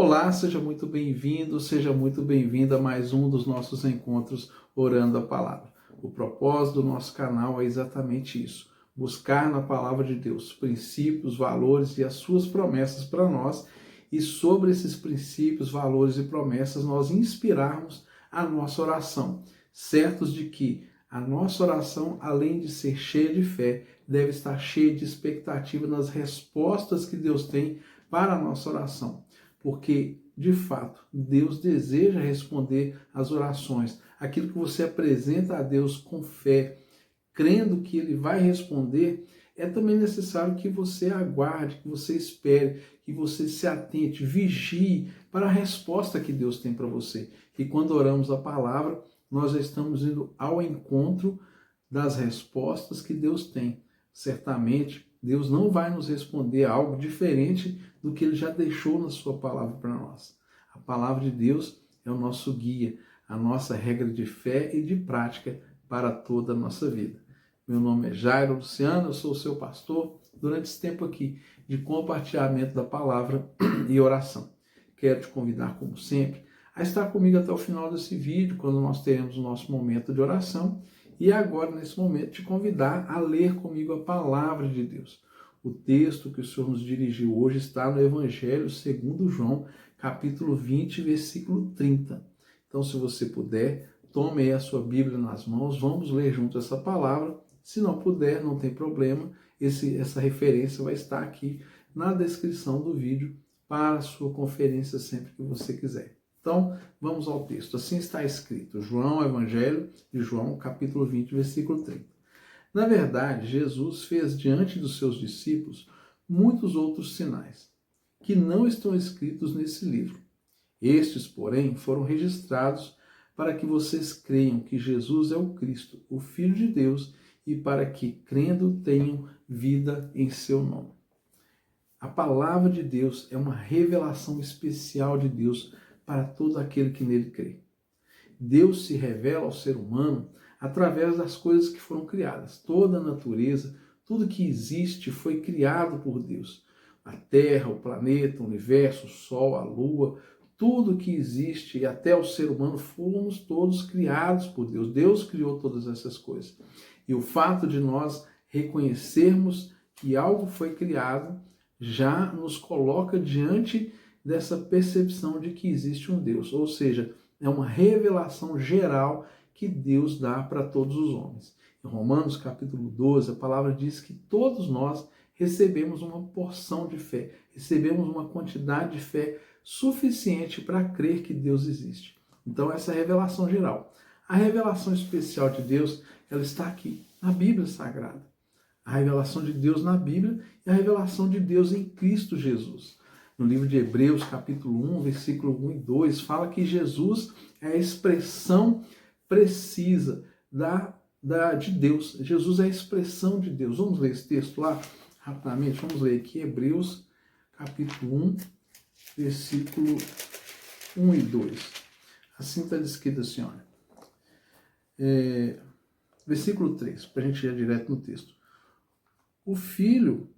Olá, seja muito bem-vindo, seja muito bem-vinda a mais um dos nossos encontros Orando a Palavra. O propósito do nosso canal é exatamente isso: buscar na Palavra de Deus princípios, valores e as suas promessas para nós, e sobre esses princípios, valores e promessas nós inspirarmos a nossa oração, certos de que a nossa oração, além de ser cheia de fé, deve estar cheia de expectativa nas respostas que Deus tem para a nossa oração. Porque, de fato, Deus deseja responder às orações. Aquilo que você apresenta a Deus com fé, crendo que Ele vai responder, é também necessário que você aguarde, que você espere, que você se atente, vigie para a resposta que Deus tem para você. E quando oramos a palavra, nós já estamos indo ao encontro das respostas que Deus tem. Certamente, Deus não vai nos responder algo diferente do que Ele já deixou na sua palavra para nós. A palavra de Deus é o nosso guia, a nossa regra de fé e de prática para toda a nossa vida. Meu nome é Jairo Luciano, eu sou o seu pastor durante esse tempo aqui de compartilhamento da palavra e oração. Quero te convidar, como sempre, a estar comigo até o final desse vídeo, quando nós teremos o nosso momento de oração. E agora, nesse momento, te convidar a ler comigo a palavra de Deus. O texto que o Senhor nos dirigiu hoje está no Evangelho segundo João, capítulo 20, versículo 30. Então, se você puder, tome aí a sua Bíblia nas mãos, vamos ler junto essa palavra. Se não puder, não tem problema, essa referência vai estar aqui na descrição do vídeo para a sua conferência sempre que você quiser. Então, vamos ao texto. Assim está escrito, Evangelho de João, capítulo 20, versículo 30. Na verdade, Jesus fez diante dos seus discípulos muitos outros sinais, que não estão escritos nesse livro. Estes, porém, foram registrados para que vocês creiam que Jesus é o Cristo, o Filho de Deus, e para que, crendo, tenham vida em seu nome. A palavra de Deus é uma revelação especial de Deus para todo aquele que nele crê. Deus se revela ao ser humano através das coisas que foram criadas. Toda a natureza, tudo que existe foi criado por Deus. A Terra, o planeta, o universo, o Sol, a Lua, tudo que existe e até o ser humano, fomos todos criados por Deus. Deus criou todas essas coisas. E o fato de nós reconhecermos que algo foi criado já nos coloca diante dessa percepção de que existe um Deus, ou seja, é uma revelação geral que Deus dá para todos os homens. Em Romanos capítulo 12, a palavra diz que todos nós recebemos uma porção de fé, recebemos uma quantidade de fé suficiente para crer que Deus existe. Então essa é a revelação geral. A revelação especial de Deus, ela está aqui, na Bíblia Sagrada. A revelação de Deus na Bíblia e a revelação de Deus em Cristo Jesus. No livro de Hebreus, capítulo 1, versículo 1 e 2, fala que Jesus é a expressão precisa de Deus. Jesus é a expressão de Deus. Vamos ler esse texto lá rapidamente? Vamos ler aqui, Hebreus, capítulo 1, versículo 1 e 2. Assim está descrito assim, olha. Versículo 3, para a gente ir direto no texto. O Filho,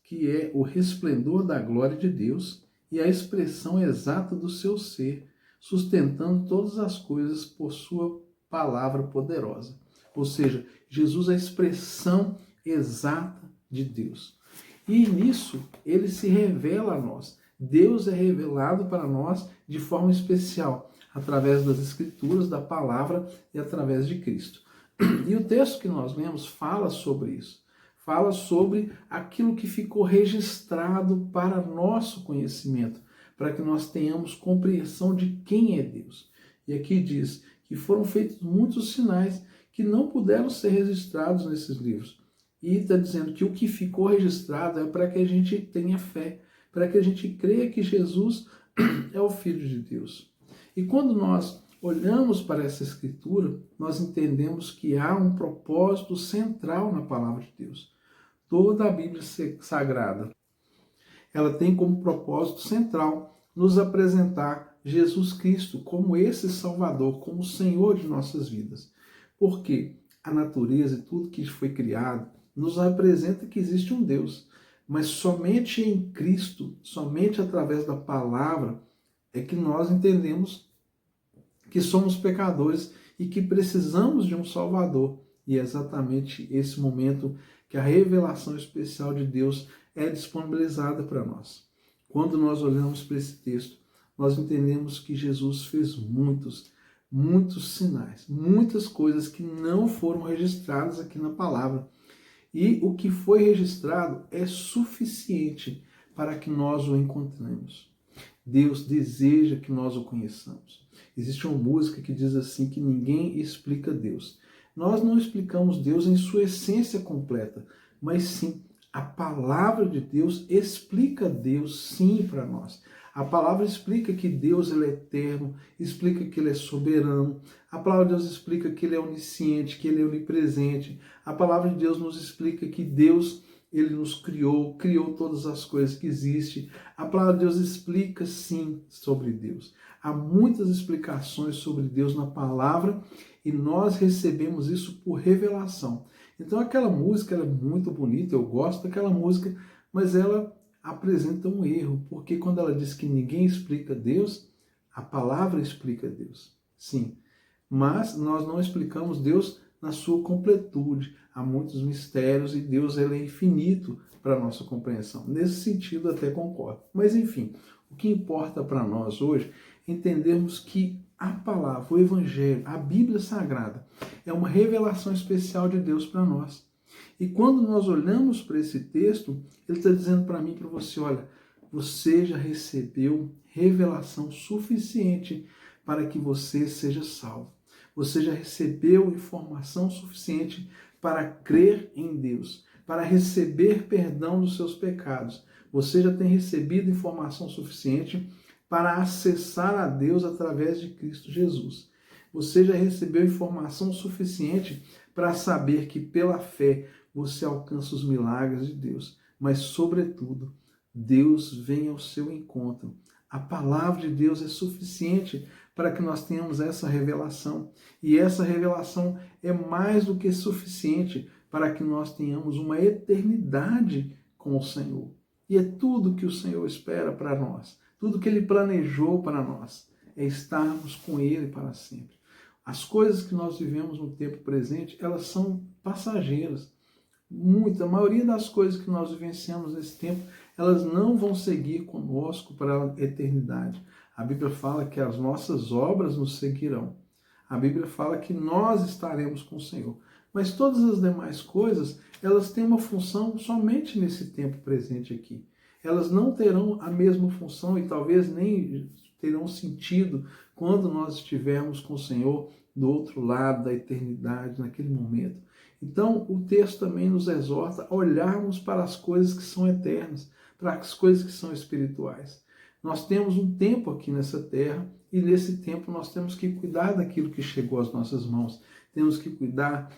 que é o resplendor da glória de Deus e a expressão exata do seu ser, sustentando todas as coisas por sua palavra poderosa. Ou seja, Jesus é a expressão exata de Deus. E nisso, ele se revela a nós. Deus é revelado para nós de forma especial, através das Escrituras, da palavra e através de Cristo. E o texto que nós lemos fala sobre isso. Fala sobre aquilo que ficou registrado para nosso conhecimento, para que nós tenhamos compreensão de quem é Deus. E aqui diz que foram feitos muitos sinais que não puderam ser registrados nesses livros. E está dizendo que o que ficou registrado é para que a gente tenha fé, para que a gente creia que Jesus é o Filho de Deus. E quando nós olhamos para essa escritura, nós entendemos que há um propósito central na palavra de Deus. Toda a Bíblia Sagrada, ela tem como propósito central nos apresentar Jesus Cristo como esse Salvador, como o Senhor de nossas vidas. Porque a natureza e tudo que foi criado nos apresenta que existe um Deus, mas somente em Cristo, somente através da palavra, é que nós entendemos que somos pecadores e que precisamos de um Salvador. E é exatamente esse momento que a revelação especial de Deus é disponibilizada para nós. Quando nós olhamos para esse texto, nós entendemos que Jesus fez muitos sinais, muitas coisas que não foram registradas aqui na palavra. E o que foi registrado é suficiente para que nós o encontremos. Deus deseja que nós o conheçamos. Existe uma música que diz assim, que ninguém explica Deus. Nós não explicamos Deus em sua essência completa, mas sim, a palavra de Deus explica Deus sim para nós. A palavra explica que Deus ele é eterno, explica que ele é soberano. A palavra de Deus explica que ele é onisciente, que ele é onipresente. A palavra de Deus nos explica que Deus ele nos criou todas as coisas que existem. A palavra de Deus explica sim sobre Deus. Há muitas explicações sobre Deus na palavra e nós recebemos isso por revelação. Então aquela música ela é muito bonita, eu gosto daquela música, mas ela apresenta um erro, porque quando ela diz que ninguém explica Deus, a palavra explica Deus, sim. Mas nós não explicamos Deus na sua completude. Há muitos mistérios e Deus ele é infinito para a nossa compreensão. Nesse sentido até concordo. Mas enfim, o que importa para nós hoje é entendermos que a palavra, o Evangelho, a Bíblia Sagrada é uma revelação especial de Deus para nós. E quando nós olhamos para esse texto, ele está dizendo para mim e para você, olha, você já recebeu revelação suficiente para que você seja salvo. Você já recebeu informação suficiente para crer em Deus, para receber perdão dos seus pecados. Você já tem recebido informação suficiente para acessar a Deus através de Cristo Jesus. Você já recebeu informação suficiente para saber que pela fé você alcança os milagres de Deus. Mas, sobretudo, Deus vem ao seu encontro. A palavra de Deus é suficiente para que nós tenhamos essa revelação. E essa revelação é mais do que suficiente para que nós tenhamos uma eternidade com o Senhor. E é tudo que o Senhor espera para nós. Tudo que Ele planejou para nós é estarmos com Ele para sempre. As coisas que nós vivemos no tempo presente, elas são passageiras. A maioria das coisas que nós vivenciamos nesse tempo, elas não vão seguir conosco para a eternidade. A Bíblia fala que as nossas obras nos seguirão. A Bíblia fala que nós estaremos com o Senhor. Mas todas as demais coisas, elas têm uma função somente nesse tempo presente aqui. Elas não terão a mesma função e talvez nem terão sentido quando nós estivermos com o Senhor do outro lado da eternidade, naquele momento. Então, o texto também nos exorta a olharmos para as coisas que são eternas, para as coisas que são espirituais. Nós temos um tempo aqui nessa terra e nesse tempo nós temos que cuidar daquilo que chegou às nossas mãos. Temos que cuidar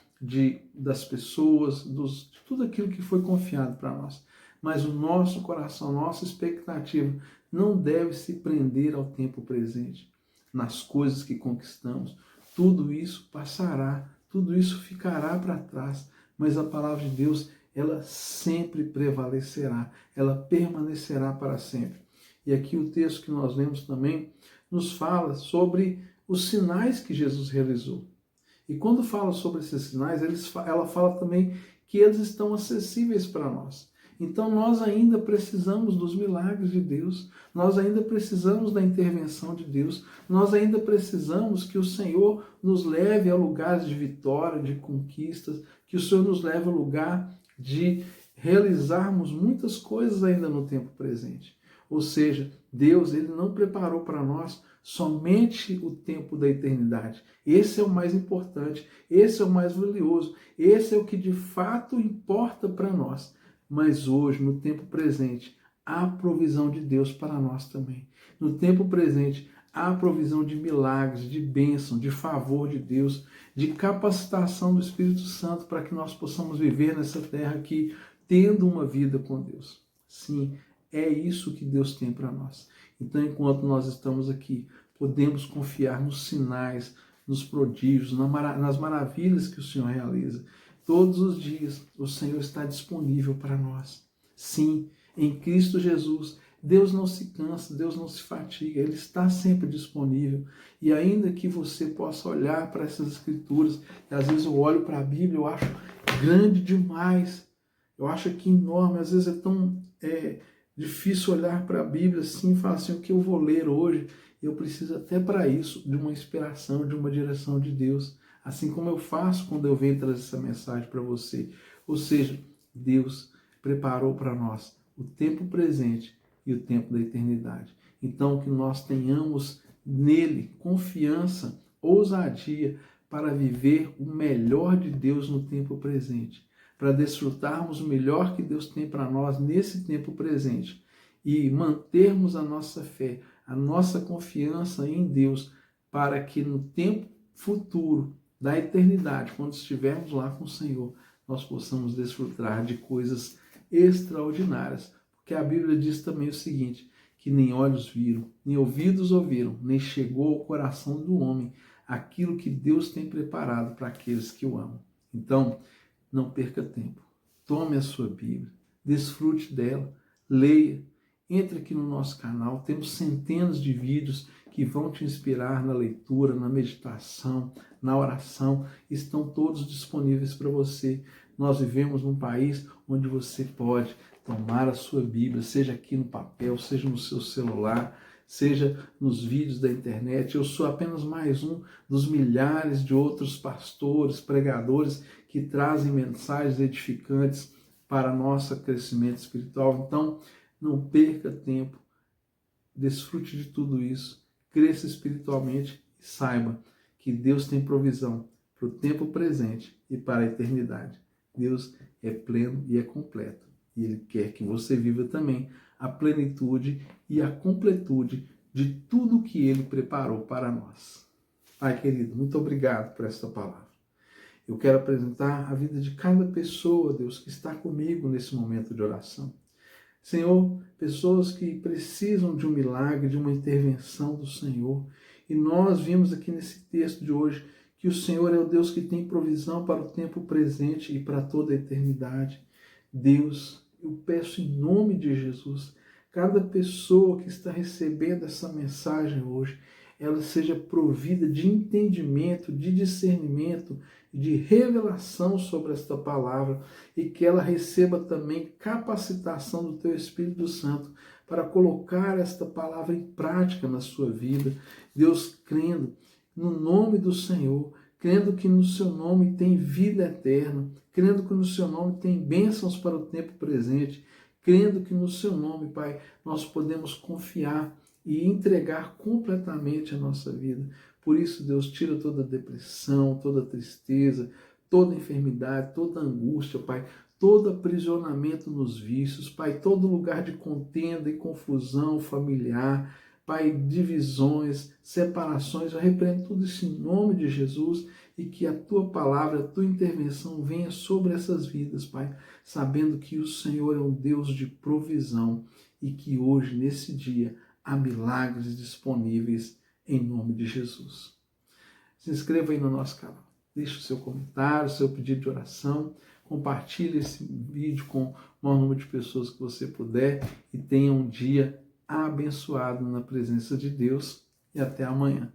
das pessoas, de tudo aquilo que foi confiado para nós. Mas o nosso coração, nossa expectativa não deve se prender ao tempo presente, nas coisas que conquistamos. Tudo isso passará, tudo isso ficará para trás, mas a palavra de Deus, ela sempre prevalecerá, ela permanecerá para sempre. E aqui o texto que nós lemos também nos fala sobre os sinais que Jesus realizou. E quando fala sobre esses sinais, ela fala também que eles estão acessíveis para nós. Então nós ainda precisamos dos milagres de Deus, nós ainda precisamos da intervenção de Deus, nós ainda precisamos que o Senhor nos leve a lugares de vitória, de conquistas, que o Senhor nos leve ao lugar de realizarmos muitas coisas ainda no tempo presente. Ou seja, Deus ele não preparou para nós somente o tempo da eternidade. Esse é o mais importante, esse é o mais valioso, esse é o que de fato importa para nós. Mas hoje, no tempo presente, há provisão de Deus para nós também. No tempo presente, há provisão de milagres, de bênção, de favor de Deus, de capacitação do Espírito Santo para que nós possamos viver nessa terra aqui, tendo uma vida com Deus. Sim, é isso que Deus tem para nós. Então, enquanto nós estamos aqui, podemos confiar nos sinais, nos prodígios, nas maravilhas que o Senhor realiza. Todos os dias o Senhor está disponível para nós. Sim, em Cristo Jesus Deus não se cansa, Deus não se fatiga, Ele está sempre disponível. E ainda que você possa olhar para essas escrituras, e às vezes eu olho para a Bíblia, eu acho grande demais, eu acho que enorme, às vezes é tão difícil olhar para a Bíblia assim e falar assim, o que eu vou ler hoje? Eu preciso até para isso de uma inspiração, de uma direção de Deus, assim como eu faço quando eu venho trazer essa mensagem para você. Ou seja, Deus preparou para nós o tempo presente e o tempo da eternidade. Então, que nós tenhamos nele confiança, ousadia para viver o melhor de Deus no tempo presente, para desfrutarmos o melhor que Deus tem para nós nesse tempo presente e mantermos a nossa fé, a nossa confiança em Deus, para que no tempo futuro da eternidade, quando estivermos lá com o Senhor, nós possamos desfrutar de coisas extraordinárias. Porque a Bíblia diz também o seguinte, que nem olhos viram, nem ouvidos ouviram, nem chegou ao coração do homem aquilo que Deus tem preparado para aqueles que o amam. Então, não perca tempo. Tome a sua Bíblia, desfrute dela, leia, entre aqui no nosso canal, temos centenas de vídeos que vão te inspirar na leitura, na meditação, na oração, estão todos disponíveis para você. Nós vivemos num país onde você pode tomar a sua Bíblia, seja aqui no papel, seja no seu celular, seja nos vídeos da internet. Eu sou apenas mais um dos milhares de outros pastores, pregadores que trazem mensagens edificantes para nosso crescimento espiritual. Então, não perca tempo, desfrute de tudo isso, cresça espiritualmente e saiba que Deus tem provisão para o tempo presente e para a eternidade. Deus é pleno e é completo. E Ele quer que você viva também a plenitude e a completude de tudo que Ele preparou para nós. Pai querido, muito obrigado por esta palavra. Eu quero apresentar a vida de cada pessoa, Deus, que está comigo nesse momento de oração. Senhor, pessoas que precisam de um milagre, de uma intervenção do Senhor. E nós vimos aqui nesse texto de hoje que o Senhor é o Deus que tem provisão para o tempo presente e para toda a eternidade. Deus, eu peço em nome de Jesus, cada pessoa que está recebendo essa mensagem hoje, ela seja provida de entendimento, de discernimento, de revelação sobre esta palavra e que ela receba também capacitação do Teu Espírito Santo para colocar esta palavra em prática na sua vida. Deus, crendo no nome do Senhor, crendo que no Seu nome tem vida eterna, crendo que no Seu nome tem bênçãos para o tempo presente, crendo que no Seu nome, Pai, nós podemos confiar e entregar completamente a nossa vida. Por isso, Deus, tira toda depressão, toda tristeza, toda enfermidade, toda angústia, Pai, todo aprisionamento nos vícios, Pai, todo lugar de contenda e confusão familiar, Pai, divisões, separações, eu repreendo tudo isso em nome de Jesus e que a Tua palavra, a Tua intervenção venha sobre essas vidas, Pai, sabendo que o Senhor é um Deus de provisão e que hoje, nesse dia, há milagres disponíveis em nome de Jesus. Se inscreva aí no nosso canal, deixe o seu comentário, o seu pedido de oração, compartilhe esse vídeo com o maior número de pessoas que você puder e tenha um dia abençoado na presença de Deus e até amanhã.